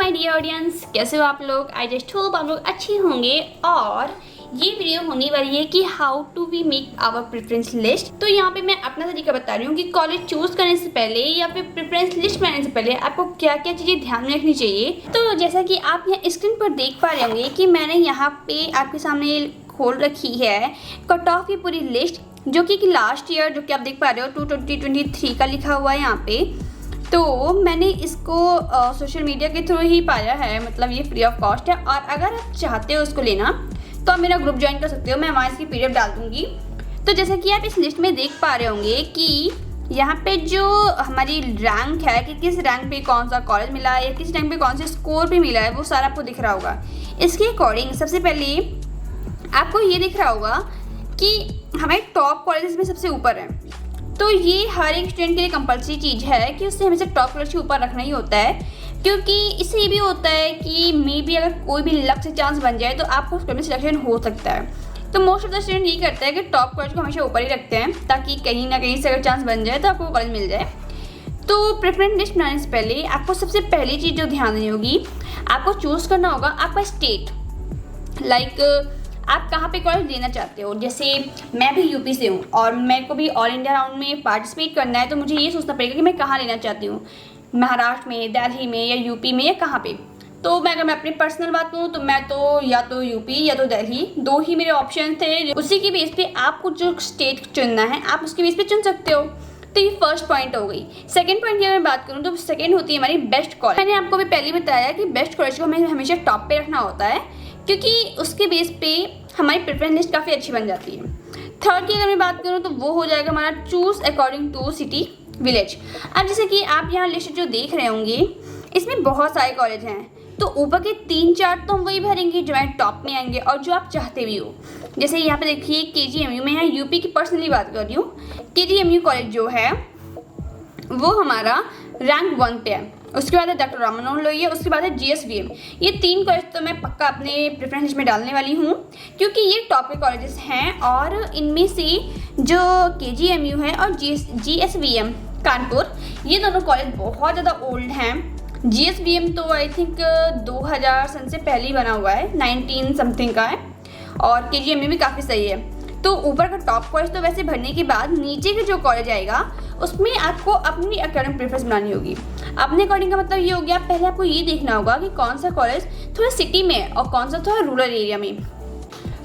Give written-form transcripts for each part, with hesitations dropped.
My dear audience, कैसे हो आप लोग। आई जस्ट होप आप लोग अच्छे होंगे। और ये वीडियो होने वाली है कि how to we make our preference list. तो यहाँ पे मैं अपना तरीका बता रही हूँ कि कॉलेज चूज करने से पहले या फिर प्रेफरेंस लिस्ट बनाने से पहले आपको क्या क्या चीज़ें ध्यान में रखनी चाहिए। तो जैसा कि आप यहाँ स्क्रीन पर देख पा रहे होंगे कि मैंने यहाँ पे आपके सामने खोल रखी है कट ऑफ की पूरी लिस्ट, जो कि लास्ट ईयर जो कि आप देख पा रहे हो 2023 का लिखा हुआ है यहाँ पे। तो मैंने इसको सोशल मीडिया के थ्रू ही पाया है, मतलब ये फ्री ऑफ कॉस्ट है। और अगर आप चाहते हो उसको लेना तो आप मेरा ग्रुप ज्वाइन कर सकते हो, मैं वहाँ इसकी पीडीएफ डाल दूँगी। तो जैसा कि आप इस लिस्ट में देख पा रहे होंगे कि यहाँ पे जो हमारी रैंक है कि किस रैंक पे कौन सा कॉलेज मिला है या किस रैंक पे कौन से स्कोर पे मिला है, वो सारा आपको दिख रहा होगा। इसके अकॉर्डिंग सबसे पहले आपको ये दिख रहा होगा कि हमारे टॉप कॉलेजेस में सबसे ऊपर है। तो ये हर एक स्टूडेंट के लिए कंपलसरी चीज़ है कि उससे हमेशा टॉप कॉलेज के ऊपर रखना ही होता है, क्योंकि इससे ये भी होता है कि मे बी अगर कोई भी लक से चांस बन जाए तो आपको उस कॉलेज में सिलेक्शन हो सकता है। तो मोस्ट ऑफ द स्टूडेंट ये करता है कि टॉप कॉलेज को हमेशा ऊपर ही रखते हैं, ताकि कहीं ना कहीं से अगर चांस बन जाए तो आपको कॉलेज मिल जाए। तो प्रेफरेंस लिस्ट बनाने से पहले आपको सबसे पहली चीज़ जो ध्यान देनी होगी, आपको चूज़ करना होगा आपका स्टेट। लाइक आप कहाँ पे कॉलेज लेना चाहते हो। जैसे मैं भी यूपी से हूँ और मेरे को भी ऑल इंडिया राउंड में पार्टिसिपेट करना है, तो मुझे ये सोचना पड़ेगा कि मैं कहाँ लेना चाहती हूँ, महाराष्ट्र में, दिल्ली में या यूपी में या कहाँ पे। तो अगर मैं अपनी पर्सनल बात करूँ तो मैं तो या तो यूपी या तो दिल्ली, दो ही मेरे ऑप्शन थे। उसी के बेस पे आपको जो स्टेट चुनना है आप उसके बेस पे चुन सकते हो। तो ये फर्स्ट पॉइंट हो गई। सेकंड पॉइंट की अगर मैं बात करूँ तो सेकंड होती है हमारी बेस्ट कॉलेज। मैंने आपको भी पहले बताया कि बेस्ट कॉलेज को हमें हमेशा टॉप पे रखना होता है, क्योंकि उसके बेस पे हमारी प्रेफरेंस लिस्ट काफ़ी अच्छी बन जाती है। थर्ड की अगर मैं बात करूँ तो वो हो जाएगा हमारा choose according to city village. अब जैसे कि आप यहाँ लिस्ट जो देख रहे होंगे इसमें बहुत सारे कॉलेज हैं, तो ऊपर के 3-4 तो हम वही भरेंगे जो हमारे टॉप में आएंगे और जो आप चाहते भी हो। जैसे यहाँ पे देखिए KGMU में, यहाँ यूपी की पर्सनली बात कर रही हूँ, KGMU कॉलेज जो है वो हमारा रैंक 1 पे है। उसके बाद है डॉक्टर राम मनोहर लोहिया, उसके बाद है GSVM। ये 3 कॉलेज तो मैं पक्का अपने प्रेफरेंस लिस्ट में डालने वाली हूँ, क्योंकि ये टॉप के कॉलेजेस हैं। और इनमें से जो KGMU है और GSVM कानपुर, ये दोनों कॉलेज बहुत ज़्यादा ओल्ड हैं। GSVM तो आई थिंक 2000 सन से पहले ही बना हुआ है, 19 समथिंग का है। और KGMU भी काफ़ी सही है। तो ऊपर का टॉप कॉलेज तो वैसे भरने के बाद नीचे के जो कॉलेज आएगा उसमें आपको अपनी अकॉर्डिंग प्रेफरेंस बनानी होगी। अपने अकॉर्डिंग का मतलब ये हो गया, पहले आपको ये देखना होगा कि कौन सा कॉलेज थोड़ा सिटी में है और कौन सा थोड़ा रूरल एरिया में।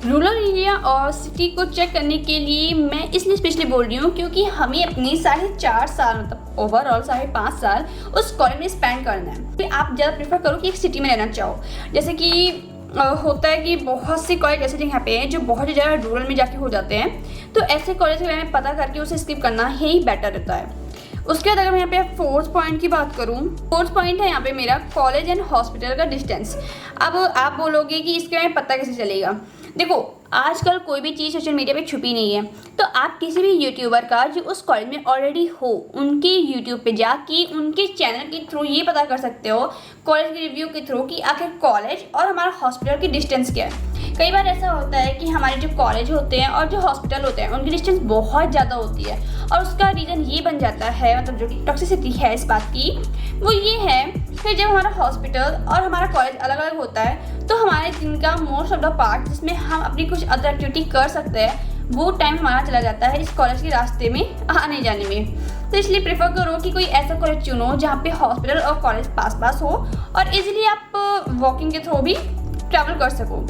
रूरल एरिया और सिटी को चेक करने के लिए मैं इसलिए स्पेशली बोल रही हूँ क्योंकि हमें अपनी 4.5 साल मतलब ओवरऑल 5.5 साल उस कॉलेज में स्पेंड करना है। फिर आप ज़्यादा प्रेफर करो कि एक सिटी में रहना चाहो। जैसे कि होता है कि बहुत से कॉलेज ऐसे यहाँ पे हैं जो बहुत ही ज़्यादा रूरल में जाके हो जाते हैं, तो ऐसे कॉलेज के बारे में पता करके उसे स्किप करना ही बेटर रहता है। उसके बाद अगर मैं यहाँ पे फोर्थ पॉइंट की बात करूँ, फोर्थ पॉइंट है यहाँ पे मेरा कॉलेज एंड हॉस्पिटल का डिस्टेंस। अब आप बोलोगे कि इसके बारे में पता कैसे चलेगा। देखो, आजकल कोई भी चीज़ सोशल मीडिया पे छुपी नहीं है, तो आप किसी भी यूट्यूबर का जो उस कॉलेज में ऑलरेडी हो उनके यूट्यूब पे जाके उनके चैनल के थ्रू ये पता कर सकते हो, कॉलेज के रिव्यू के थ्रू, कि आखिर कॉलेज और हमारा हॉस्पिटल की डिस्टेंस क्या है। कई बार ऐसा होता है कि हमारे जो कॉलेज होते हैं और जो हॉस्पिटल होते हैं उनकी डिस्टेंस बहुत ज़्यादा होती है, और उसका रीज़न ये बन जाता है, मतलब जो कि टॉक्सिसिटी है इस बात की, वो ये है कि जब हमारा हॉस्पिटल और हमारा कॉलेज अलग अलग होता है तो हमारे दिन का मोस्ट ऑफ द पार्ट जिसमें हम अपनी कुछ अदर एक्टिविटी कर सकते हैं, वो टाइम हमारा चला जाता है इस कॉलेज के रास्ते में आने जाने में। तो इसलिए प्रेफर करो कि कोई ऐसा कॉलेज चुनो जहाँ पे हॉस्पिटल और कॉलेज पास पास हो और इजीली आप वॉकिंग के थ्रू भी ट्रैवल कर सको।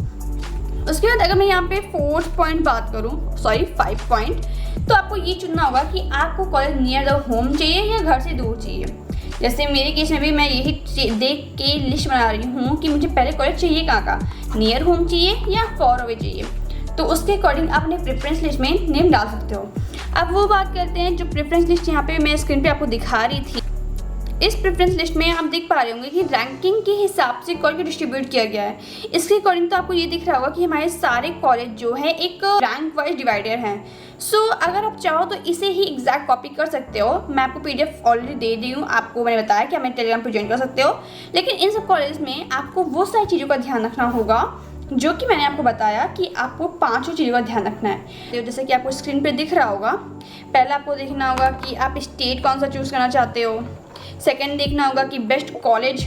उसके बाद अगर मैं यहाँ पे 5 पॉइंट, तो आपको ये चुनना होगा कि आपको कॉलेज नियर द होम चाहिए या घर से दूर चाहिए। जैसे मेरे केस में भी मैं यही देख के लिस्ट बना रही हूँ कि मुझे पहले कॉलेज चाहिए कहाँ का, नियर होम चाहिए या फॉर अवे चाहिए। तो उसके अकॉर्डिंग आप अपने प्रेफरेंस लिस्ट में नेम डाल सकते हो। अब वो बात करते हैं जो प्रेफरेंस लिस्ट यहाँ पे मैं स्क्रीन पे आपको दिखा रही थी। इस प्रेफरेंस लिस्ट में आप देख पा रहे होंगे कि रैंकिंग के हिसाब से कॉलेज को डिस्ट्रीब्यूट किया गया है। इसके अकॉर्डिंग तो आपको ये दिख रहा होगा कि हमारे सारे कॉलेज जो है एक रैंक वाइज डिवाइडर हैं। सो अगर आप चाहो तो इसे ही एग्जैक्ट कॉपी कर सकते हो। मैं आपको PDF ऑलरेडी दे दी हूँ, आपको मैंने बताया कि आप मेरे टेलीग्राम पर ज्वाइन कर सकते हो। लेकिन इन सब कॉलेज में आपको वो सारी चीज़ों का ध्यान रखना होगा जो कि मैंने आपको बताया कि आपको 5 चीज़ों का ध्यान रखना है। जैसे कि आपको स्क्रीन पर दिख रहा होगा, पहले आपको देखना होगा कि आप स्टेट कौन सा चूज़ करना चाहते हो। सेकेंड देखना होगा कि बेस्ट कॉलेज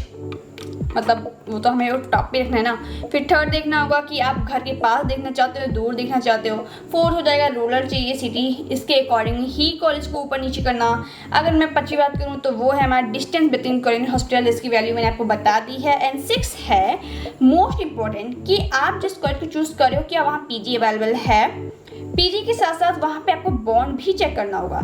मतलब वो तो हमें वो टॉप पे रखना है ना। फिर थर्ड देखना होगा कि आप घर के पास देखना चाहते हो, दूर देखना चाहते हो। फोर्थ हो जाएगा रूरल चाहिए, सिटी, इसके अकॉर्डिंग ही कॉलेज को ऊपर नीचे करना। अगर मैं 5वीं बात करूँ तो वो है हमारा डिस्टेंस बिटवीन कॉलेज हॉस्टल, इसकी वैल्यू मैंने आपको बता दी है। एंड 6 है मोस्ट इंपॉर्टेंट कि आप जिस कॉलेज को चूज़ कर रहे हो क्या वहाँ पीजी अवेलेबल है। पीजी के साथ साथ वहाँ पे आपको बॉन्ड भी चेक करना होगा।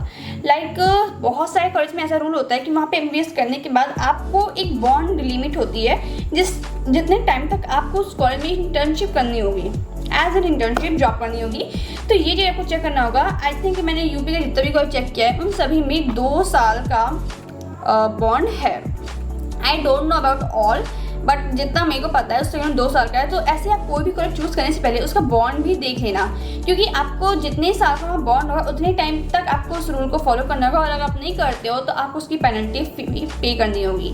लाइक बहुत सारे कॉलेज में ऐसा रूल होता है कि वहाँ पे एमबीए करने के बाद आपको एक बॉन्ड लिमिट होती है जितने टाइम तक आपको उस कॉलेज में इंटर्नशिप करनी होगी, एज एन इंटर्नशिप जॉब करनी होगी। तो ये जो आपको चेक करना होगा। आई थिंक मैंने यूपी का जितना भी कॉलेज चेक किया है उन सभी में 2 साल का बॉन्ड है। I don't know about all, but जितना मेरे को पता है उससे 2 साल का है। तो ऐसे आप कोई भी कॉलेज चूज़ करने से पहले उसका बॉन्ड भी देख लेना, क्योंकि आपको जितने साल का बॉन्ड होगा उतने टाइम तक आपको उस रूल को फॉलो करना होगा, और अगर आप नहीं करते हो तो आपको उसकी पेनल्टी पे करनी होगी।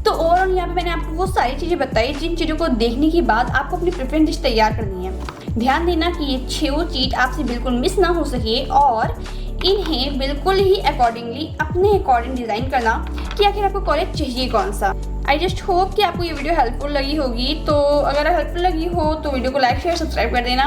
तो ओवरऑल यहाँ पे मैंने आपको वो सारी चीज़ें बताई जिन चीज़ों को देखने के बाद आपको अपनी प्रेफरेंस लिस्ट तैयार करनी है। ध्यान देना कि ये 6 चीज़ आपसे बिल्कुल मिस ना हो सके, और इन्हें बिल्कुल ही अकॉर्डिंगली अपने अकॉर्डिंग डिज़ाइन करना कि आखिर आपको कॉलेज चाहिए कौन सा। आई जस्ट होप कि आपको ये वीडियो हेल्पफुल लगी होगी। तो अगर हेल्पफुल लगी हो तो वीडियो को लाइक शेयर सब्सक्राइब कर देना।